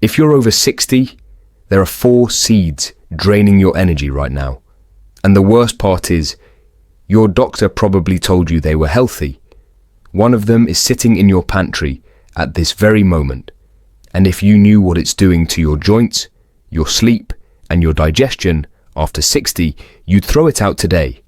If you're over 60, there are 4 seeds draining your energy right now. And the worst part is, your doctor probably told you they were healthy. One of them is sitting in your pantry at this very moment. And if you knew what it's doing to your joints, your sleep, and your digestion after 60, you'd throw it out today.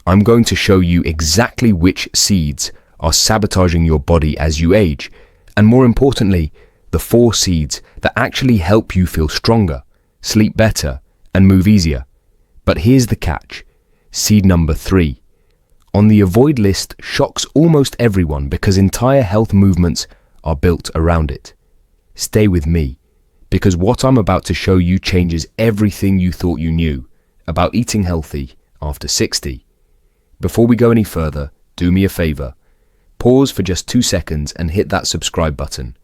I'm going to show you exactly which seeds are sabotaging your body as you age, and more importantly, the 4 seeds that actually help you feel stronger, sleep better, and move easier. But here's the catch. Seed number 3. On the avoid list shocks almost everyone because entire health movements are built around it. Stay with me, because what I'm about to show you changes everything you thought you knew about eating healthy after 60. Before we go any further, do me a favor. Pause for just 2 seconds and hit that subscribe button.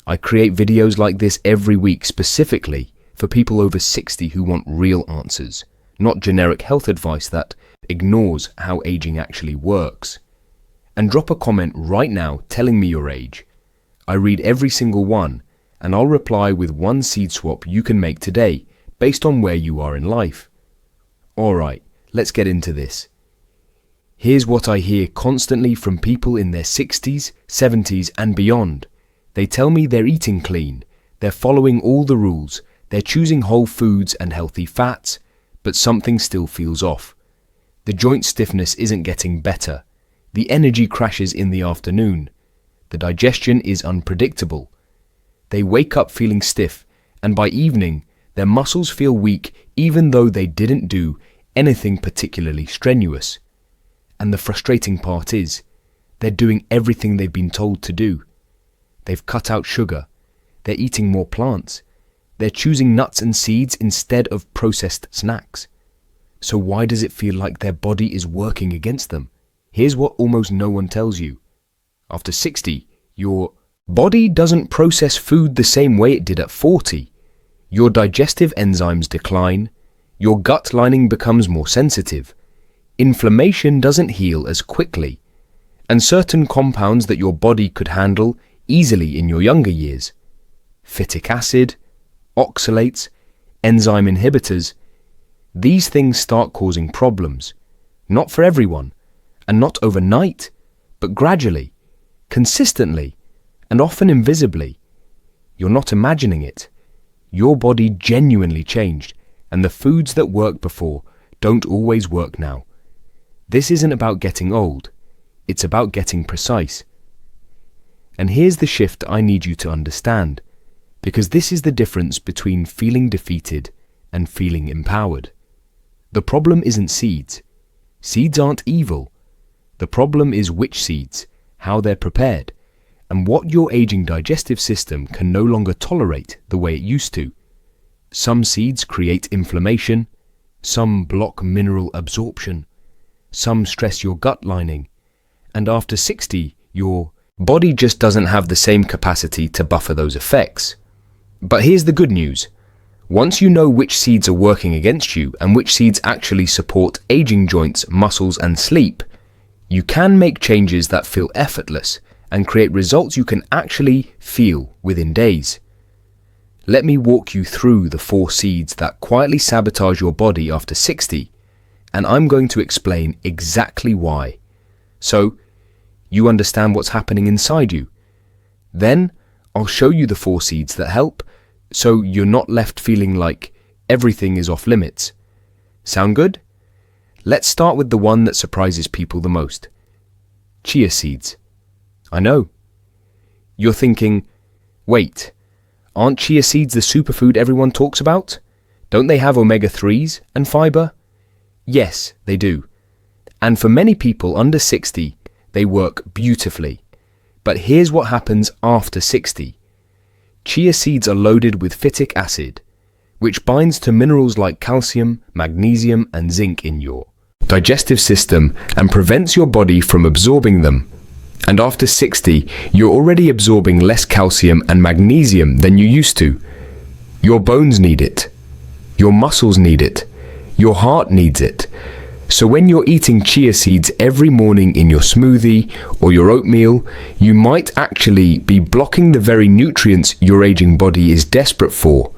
I create videos like this every week specifically for people over 60 who want real answers, not generic health advice that ignores how aging actually works. And drop a comment right now telling me your age. I read every single one, and I'll reply with one seed swap you can make today based on where you are in life. Alright, let's get into this. Here's what I hear constantly from people in their 60s, 70s and beyond. They tell me they're eating clean, they're following all the rules, they're choosing whole foods and healthy fats, but something still feels off. The joint stiffness isn't getting better. The energy crashes in the afternoon. The digestion is unpredictable. They wake up feeling stiff, and by evening, their muscles feel weak even though they didn't do anything particularly strenuous. And the frustrating part is, they're doing everything they've been told to do. They've cut out sugar. They're eating more plants. They're choosing nuts and seeds instead of processed snacks. So why does it feel like their body is working against them? Here's what almost no one tells you. After 60, your body doesn't process food the same way it did at 40. Your digestive enzymes decline. Your gut lining becomes more sensitive. Inflammation doesn't heal as quickly. And certain compounds that your body could handle easily in your younger years, phytic acid, oxalates, enzyme inhibitors, these things start causing problems. Not for everyone, and not overnight, but gradually, consistently, and often invisibly. You're not imagining it. Your body genuinely changed, and the foods that worked before don't always work now. This isn't about getting old. It's about getting precise. And here's the shift I need you to understand, because this is the difference between feeling defeated and feeling empowered. The problem isn't seeds. Seeds aren't evil. The problem is which seeds, how they're prepared, and what your aging digestive system can no longer tolerate the way it used to. Some seeds create inflammation, some block mineral absorption, some stress your gut lining, and after 60, your body just doesn't have the same capacity to buffer those effects. But here's the good news. Once you know which seeds are working against you and which seeds actually support aging joints, muscles and sleep, you can make changes that feel effortless and create results you can actually feel within days. Let me walk you through the 4 seeds that quietly sabotage your body after 60, and I'm going to explain exactly why. So, you understand what's happening inside you. Then, I'll show you the 4 seeds that help, so you're not left feeling like everything is off limits. Sound good? Let's start with the one that surprises people the most. Chia seeds. I know. You're thinking, wait, aren't chia seeds the superfood everyone talks about? Don't they have omega-3s and fiber? Yes, they do. And for many people under 60, they work beautifully. But here's what happens after 60. Chia seeds are loaded with phytic acid, which binds to minerals like calcium, magnesium, and zinc in your digestive system and prevents your body from absorbing them. And after 60, you're already absorbing less calcium and magnesium than you used to. Your bones need it. Your muscles need it. Your heart needs it. So when you're eating chia seeds every morning in your smoothie or your oatmeal, you might actually be blocking the very nutrients your aging body is desperate for.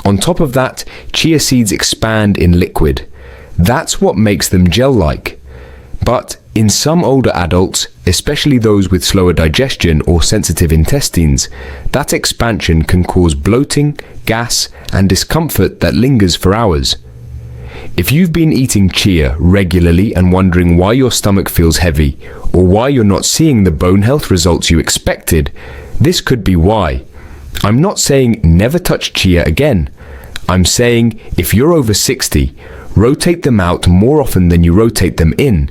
On top of that, chia seeds expand in liquid. That's what makes them gel-like. But in some older adults, especially those with slower digestion or sensitive intestines, that expansion can cause bloating, gas, and discomfort that lingers for hours. If you've been eating chia regularly and wondering why your stomach feels heavy, or why you're not seeing the bone health results you expected, this could be why. I'm not saying never touch chia again. I'm saying if you're over 60, rotate them out more often than you rotate them in.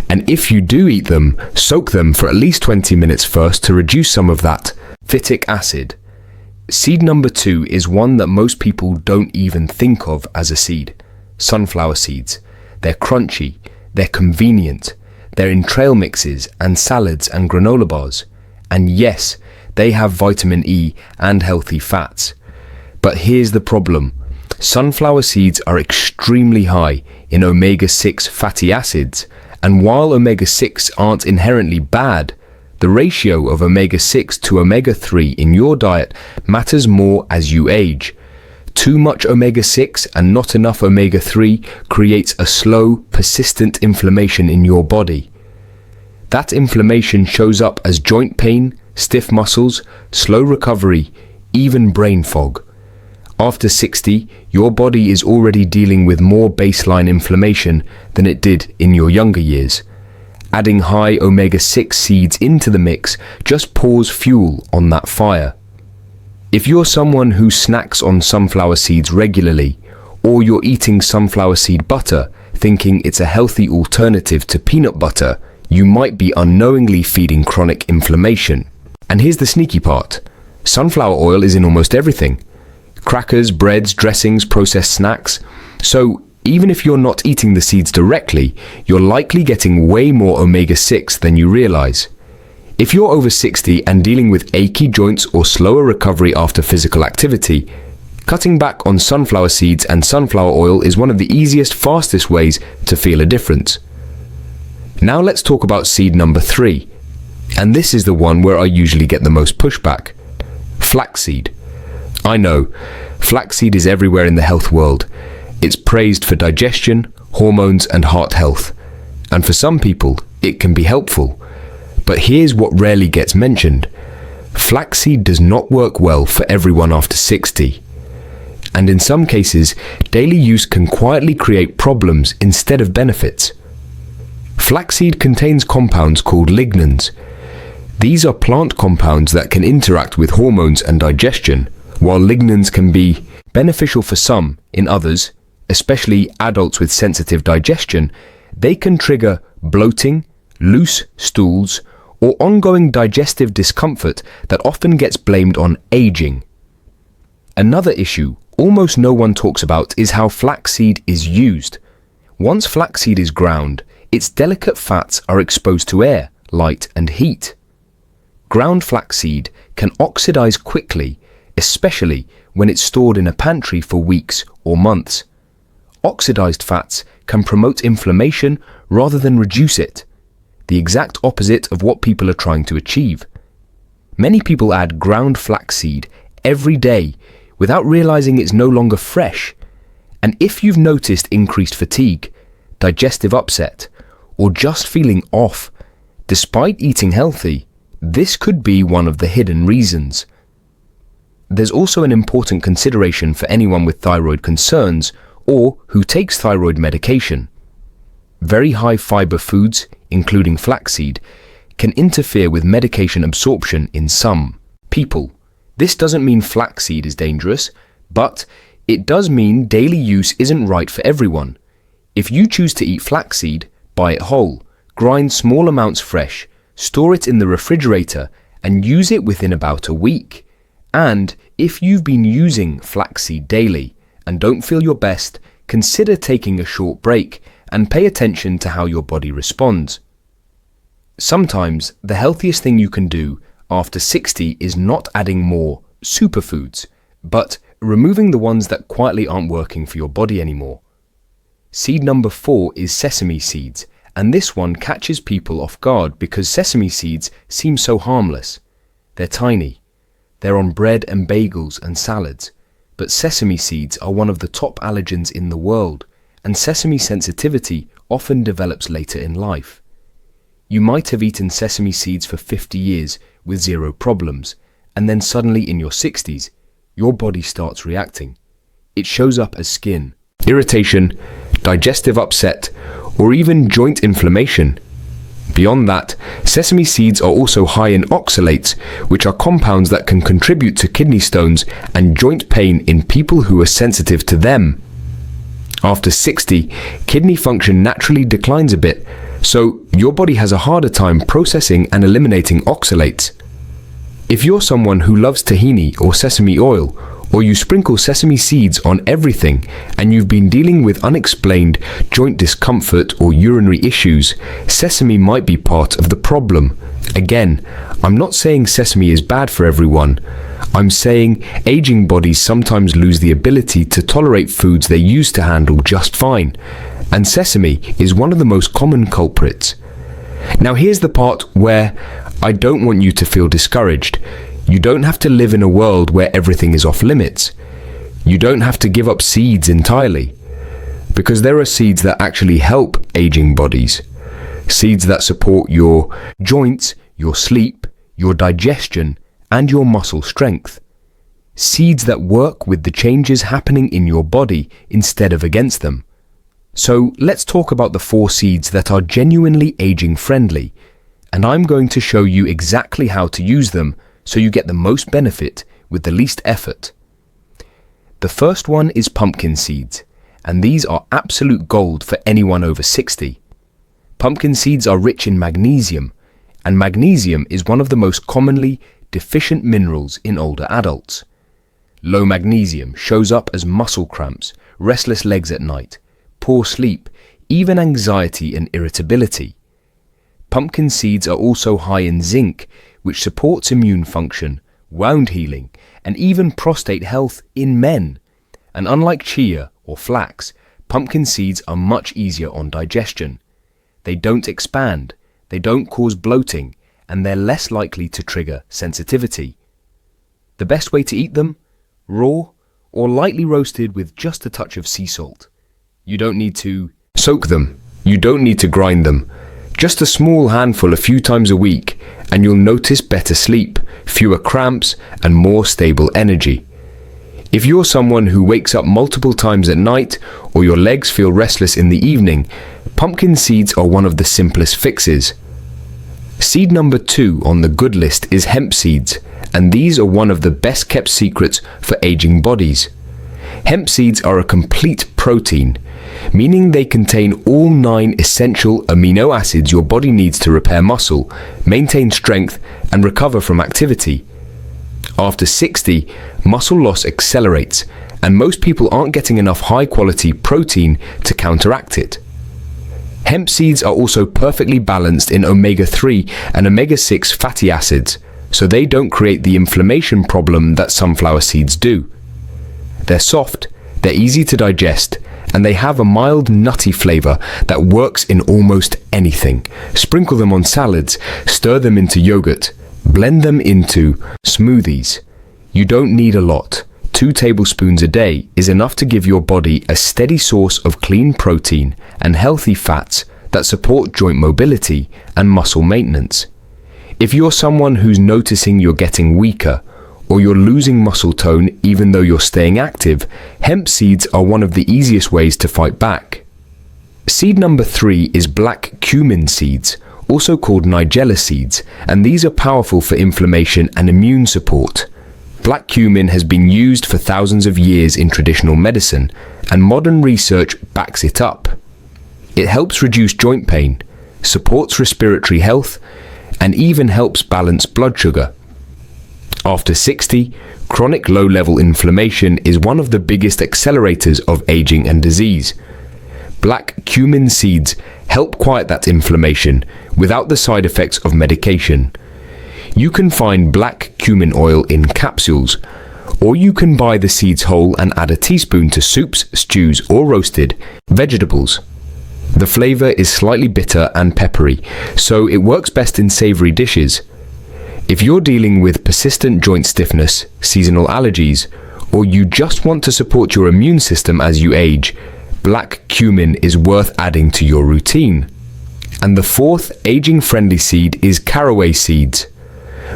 And if you do eat them, soak them for at least 20 minutes first to reduce some of that phytic acid. Seed number 2 is one that most people don't even think of as a seed. Sunflower seeds. They're crunchy, they're convenient, they're in trail mixes and salads and granola bars. And yes, they have vitamin E and healthy fats. But here's the problem. Sunflower seeds are extremely high in omega-6 fatty acids, and while omega-6 aren't inherently bad, the ratio of omega-6 to omega-3 in your diet matters more as you age. Too much omega-6 and not enough omega-3 creates a slow, persistent inflammation in your body. That inflammation shows up as joint pain, stiff muscles, slow recovery, even brain fog. After 60, your body is already dealing with more baseline inflammation than it did in your younger years. Adding high omega-6 seeds into the mix just pours fuel on that fire. If you're someone who snacks on sunflower seeds regularly, or you're eating sunflower seed butter, thinking it's a healthy alternative to peanut butter, you might be unknowingly feeding chronic inflammation. And here's the sneaky part. Sunflower oil is in almost everything. Crackers, breads, dressings, processed snacks. So even if you're not eating the seeds directly, you're likely getting way more omega-6 than you realize. If you're over 60 and dealing with achy joints or slower recovery after physical activity, cutting back on sunflower seeds and sunflower oil is one of the easiest, fastest ways to feel a difference. Now let's talk about seed number 3. And this is the one where I usually get the most pushback. Flaxseed. I know, flaxseed is everywhere in the health world. It's praised for digestion, hormones, and heart health. And for some people, it can be helpful. But here's what rarely gets mentioned. Flaxseed does not work well for everyone after 60. And in some cases, daily use can quietly create problems instead of benefits. Flaxseed contains compounds called lignans. These are plant compounds that can interact with hormones and digestion. While lignans can be beneficial for some, in others, especially adults with sensitive digestion, they can trigger bloating, loose stools, or ongoing digestive discomfort that often gets blamed on aging. Another issue almost no one talks about is how flaxseed is used. Once flaxseed is ground, its delicate fats are exposed to air, light, and heat. Ground flaxseed can oxidize quickly, especially when it's stored in a pantry for weeks or months. Oxidized fats can promote inflammation rather than reduce it, the exact opposite of what people are trying to achieve. Many people add ground flaxseed every day without realizing it's no longer fresh. And if you've noticed increased fatigue, digestive upset, or just feeling off, despite eating healthy, this could be one of the hidden reasons. There's also an important consideration for anyone with thyroid concerns or who takes thyroid medication. Very high fiber foods, including flaxseed, can interfere with medication absorption in some people. This doesn't mean flaxseed is dangerous, but it does mean daily use isn't right for everyone. If you choose to eat flaxseed, buy it whole, grind small amounts fresh, store it in the refrigerator, and use it within about a week. And if you've been using flaxseed daily and don't feel your best, consider taking a short break and pay attention to how your body responds. Sometimes the healthiest thing you can do after 60 is not adding more superfoods, but removing the ones that quietly aren't working for your body anymore. Seed number 4 is sesame seeds, and this one catches people off guard because sesame seeds seem so harmless. They're tiny. They're on bread and bagels and salads. But sesame seeds are one of the top allergens in the world, and sesame sensitivity often develops later in life. You might have eaten sesame seeds for 50 years with zero problems, and then suddenly in your 60s, your body starts reacting. It shows up as skin, irritation, digestive upset, or even joint inflammation. Beyond that, sesame seeds are also high in oxalates, which are compounds that can contribute to kidney stones and joint pain in people who are sensitive to them. After 60, kidney function naturally declines a bit, so your body has a harder time processing and eliminating oxalates. If you're someone who loves tahini or sesame oil, or you sprinkle sesame seeds on everything and you've been dealing with unexplained joint discomfort or urinary issues, sesame might be part of the problem. Again, I'm not saying sesame is bad for everyone. I'm saying aging bodies sometimes lose the ability to tolerate foods they used to handle just fine, and sesame is one of the most common culprits. Now here's the part where I don't want you to feel discouraged. You don't have to live in a world where everything is off limits. You don't have to give up seeds entirely, because there are seeds that actually help aging bodies. Seeds that support your joints, your sleep, your digestion, and your muscle strength. Seeds that work with the changes happening in your body instead of against them. So let's talk about the 4 seeds that are genuinely aging friendly, and I'm going to show you exactly how to use them so you get the most benefit with the least effort. The first one is pumpkin seeds, and these are absolute gold for anyone over 60. Pumpkin seeds are rich in magnesium, and magnesium is one of the most commonly deficient minerals in older adults. Low magnesium shows up as muscle cramps, restless legs at night, poor sleep, even anxiety and irritability. Pumpkin seeds are also high in zinc, which supports immune function, wound healing, and even prostate health in men. And unlike chia or flax, pumpkin seeds are much easier on digestion. They don't expand, they don't cause bloating, and they're less likely to trigger sensitivity. The best way to eat them? Raw or lightly roasted with just a touch of sea salt. You don't need to soak them, you don't need to grind them. Just a small handful a few times a week, and you'll notice better sleep, fewer cramps, and more stable energy. If you're someone who wakes up multiple times at night, or your legs feel restless in the evening, pumpkin seeds are one of the simplest fixes. Seed number 2 on the good list is hemp seeds, and these are one of the best kept secrets for aging bodies. Hemp seeds are a complete protein, meaning they contain all 9 essential amino acids your body needs to repair muscle, maintain strength, and recover from activity. After 60, muscle loss accelerates, and most people aren't getting enough high-quality protein to counteract it. Hemp seeds are also perfectly balanced in omega-3 and omega-6 fatty acids, so they don't create the inflammation problem that sunflower seeds do. They're soft, they're easy to digest, and they have a mild nutty flavor that works in almost anything. Sprinkle them on salads, stir them into yogurt, blend them into smoothies. You don't need a lot. 2 tablespoons a day is enough to give your body a steady source of clean protein and healthy fats that support joint mobility and muscle maintenance. If you're someone who's noticing you're getting weaker, or you're losing muscle tone even though you're staying active, hemp seeds are one of the easiest ways to fight back. Seed number 3 is black cumin seeds, also called nigella seeds, and these are powerful for inflammation and immune support. Black cumin has been used for thousands of years in traditional medicine, and modern research backs it up. It helps reduce joint pain, supports respiratory health, and even helps balance blood sugar. After 60, chronic low-level inflammation is one of the biggest accelerators of aging and disease. Black cumin seeds help quiet that inflammation without the side effects of medication. You can find black cumin oil in capsules, Or you can buy the seeds whole and add a teaspoon to soups, stews, or roasted vegetables. The flavor is slightly bitter and peppery, so it works best in savory dishes. If you're dealing with persistent joint stiffness, seasonal allergies, or you just want to support your immune system as you age, black cumin is worth adding to your routine. And the fourth aging-friendly seed is caraway seeds.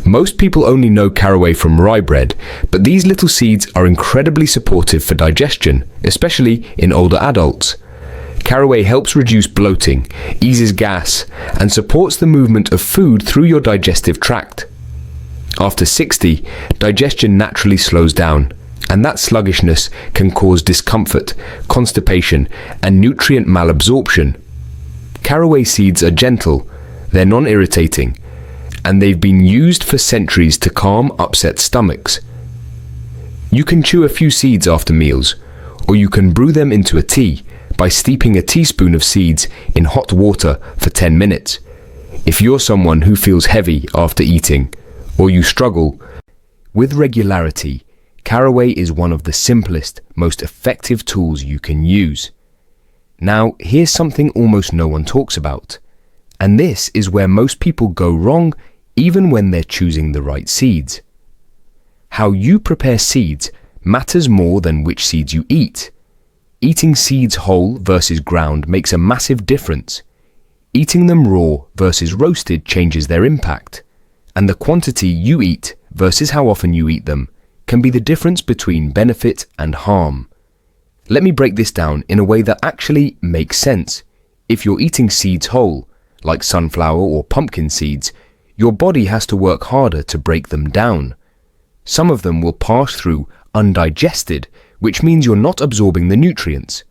Most people only know caraway from rye bread, but these little seeds are incredibly supportive for digestion, especially in older adults. Caraway helps reduce bloating, eases gas, and supports the movement of food through your digestive tract. After 60, digestion naturally slows down, and that sluggishness can cause discomfort, constipation, and nutrient malabsorption. Caraway seeds are gentle, they're non-irritating, and they've been used for centuries to calm upset stomachs. You can chew a few seeds after meals, or you can brew them into a tea by steeping a teaspoon of seeds in hot water for 10 minutes. If you're someone who feels heavy after eating, or you struggle with regularity, caraway is one of the simplest, most effective tools you can use. Now, here's something almost no one talks about, and this is where most people go wrong even when they're choosing the right seeds. How you prepare seeds matters more than which seeds you eat. Eating seeds whole versus ground makes a massive difference. Eating them raw versus roasted changes their impact, and the quantity you eat versus how often you eat them can be the difference between benefit and harm. Let me break this down in a way that actually makes sense. If you're eating seeds whole, like sunflower or pumpkin seeds, your body has to work harder to break them down. Some of them will pass through undigested, which means you're not absorbing the nutrients.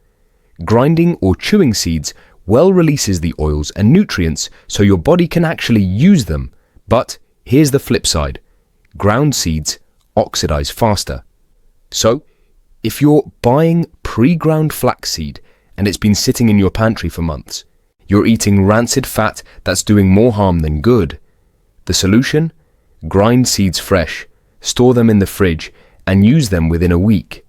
Grinding or chewing seeds well releases the oils and nutrients so your body can actually use them. But here's the flip side. Ground seeds oxidize faster. So, if you're buying pre-ground flaxseed and it's been sitting in your pantry for months, you're eating rancid fat that's doing more harm than good. The solution? Grind seeds fresh, store them in the fridge, and use them within a week.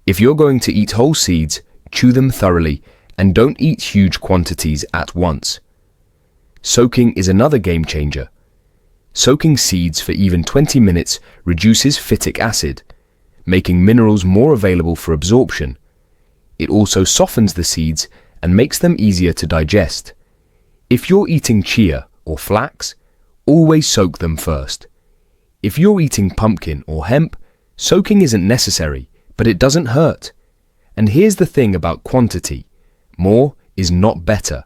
If you're going to eat whole seeds, chew them thoroughly and don't eat huge quantities at once. Soaking is another game changer. Soaking seeds for even 20 minutes reduces phytic acid, making minerals more available for absorption. It also softens the seeds and makes them easier to digest. If you're eating chia or flax, always soak them first. If you're eating pumpkin or hemp, soaking isn't necessary, but it doesn't hurt. And here's the thing about quantity. More is not better.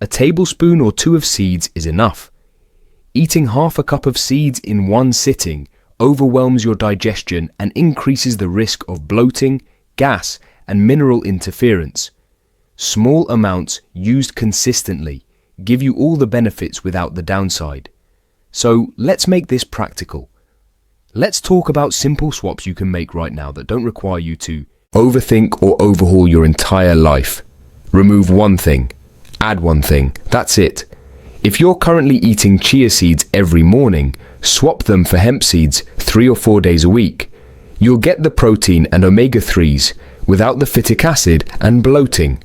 A tablespoon or two of seeds is enough. Eating half a cup of seeds in one sitting overwhelms your digestion and increases the risk of bloating, gas, and mineral interference. Small amounts used consistently give you all the benefits without the downside. So let's make this practical. Let's talk about simple swaps you can make right now that don't require you to overthink or overhaul your entire life. Remove one thing, add one thing, that's it. If you're currently eating chia seeds every morning, swap them for hemp seeds 3 or 4 days a week. You'll get the protein and omega-3s without the phytic acid and bloating.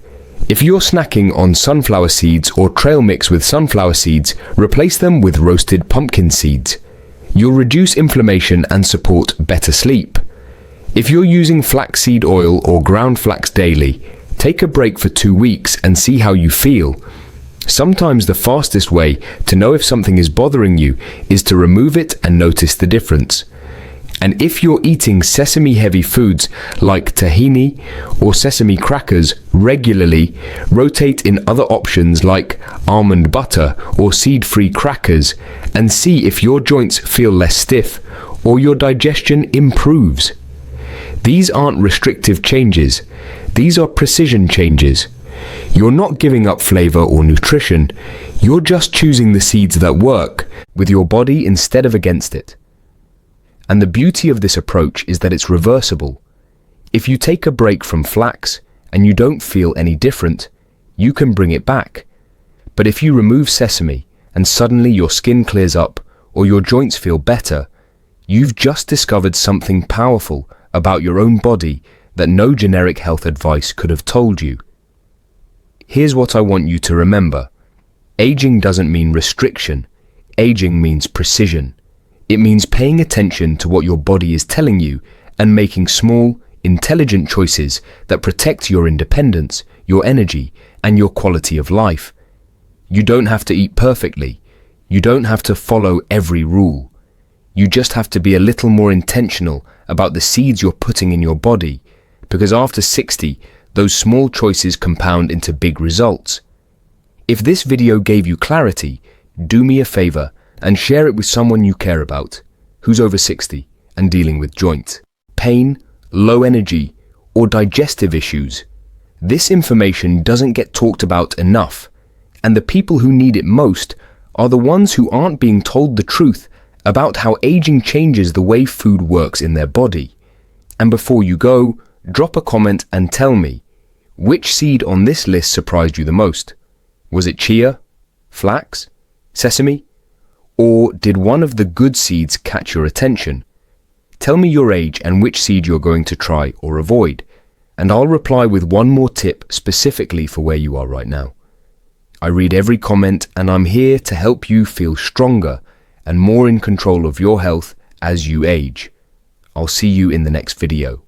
If you're snacking on sunflower seeds or trail mix with sunflower seeds, replace them with roasted pumpkin seeds. You'll reduce inflammation and support better sleep. If you're using flaxseed oil or ground flax daily, take a break for 2 weeks and see how you feel. Sometimes the fastest way to know if something is bothering you is to remove it and notice the difference. And if you're eating sesame-heavy foods like tahini or sesame crackers regularly, rotate in other options like almond butter or seed-free crackers and see if your joints feel less stiff or your digestion improves. These aren't restrictive changes, these are precision changes. You're not giving up flavor or nutrition, you're just choosing the seeds that work with your body instead of against it. And the beauty of this approach is that it's reversible. If you take a break from flax and you don't feel any different, you can bring it back. But if you remove sesame and suddenly your skin clears up or your joints feel better, You've just discovered something powerful about your own body that no generic health advice could have told you. Here's what I want you to remember. Aging doesn't mean restriction. Aging means precision. It means paying attention to what your body is telling you and making small, intelligent choices that protect your independence, your energy, and your quality of life. You don't have to eat perfectly. You don't have to follow every rule. You just have to be a little more intentional about the seeds you're putting in your body, because after 60, those small choices compound into big results. If this video gave you clarity, do me a favor and share it with someone you care about, who's over 60 and dealing with joint pain, low energy, or digestive issues. This information doesn't get talked about enough, and the people who need it most are the ones who aren't being told the truth about how aging changes the way food works in their body. And before you go, drop a comment and tell me, which seed on this list surprised you the most? Was it chia, flax, sesame, or did one of the good seeds catch your attention? Tell me your age and which seed you're going to try or avoid, and I'll reply with one more tip specifically for where you are right now. I read every comment, and I'm here to help you feel stronger and more in control of your health as you age. I'll see you in the next video.